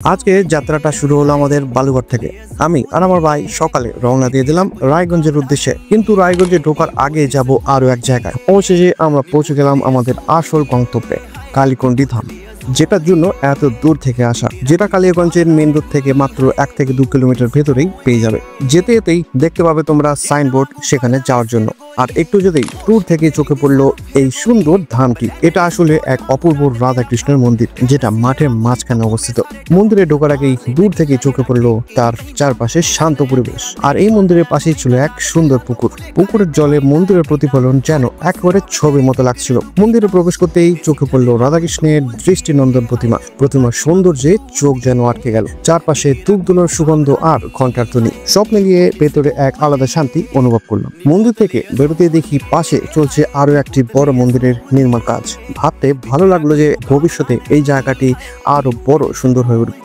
আজকে যাত্রাটা শুরু হলো আমাদের বালুঘাট থেকে। আমি আর আমার ভাই সকালে রওনা দিয়ে দিলাম রায়গঞ্জের উদ্দেশ্যে। কিন্তু রায়গঞ্জে ঢোকার আগে যাব আরো এক জায়গায়। অবশেষে আমরা পৌঁছে গেলাম আমাদের আসল গন্তব্যে, কালীকন্ডি ধাম, যেটার জন্য এত দূর থেকে আসা, যেটা কালিয়াগঞ্জের মেন রোড থেকে মাত্র 1 থেকে 2 কিলোমিটার ভেতরেই পেয়ে যাবে। যেতে যেতেই দেখতে পাবে তোমরা সাইনবোর্ড সেখানে যাওয়ার জন্য। আর একটু যদি দূর থেকে চোখে পড়লো এই সুন্দর ধামটি। এটা আসলে এক অপূর্ব রাধাকৃষ্ণের মন্দির, যেটা মাঠের মাঝখানে অবস্থিত। মন্দিরে ঢোকার আগেই দূর থেকে চোখে পড়লো তার চারপাশে শান্ত পরিবেশ। আর এই মন্দিরের পাশেই ছিল এক সুন্দর পুকুর। পুকুরের জলে মন্দিরের প্রতিফলন যেন একেবারে ছবির মতো লাগছিল। মন্দিরে প্রবেশ করতেই চোখে পড়লো রাধাকৃষ্ণের দৃষ্টিনন্দন প্রতিমার সৌন্দর্যে চোখ যেন আটকে গেল। চারপাশে ধূপধুনোর সুগন্ধ আর ঘন্টার ধ্বনি, সব মিলিয়ে ভেতরে এক আলাদা শান্তি অনুভব করলাম। মন্দির থেকে বেরোতে দেখি পাশে চলছে আরো একটি বড় মন্দিরের নির্মাণ কাজ। ভাবতে ভালো লাগলো যে ভবিষ্যতে এই জায়গাটি আরো বড় সুন্দর হয়ে উঠবে।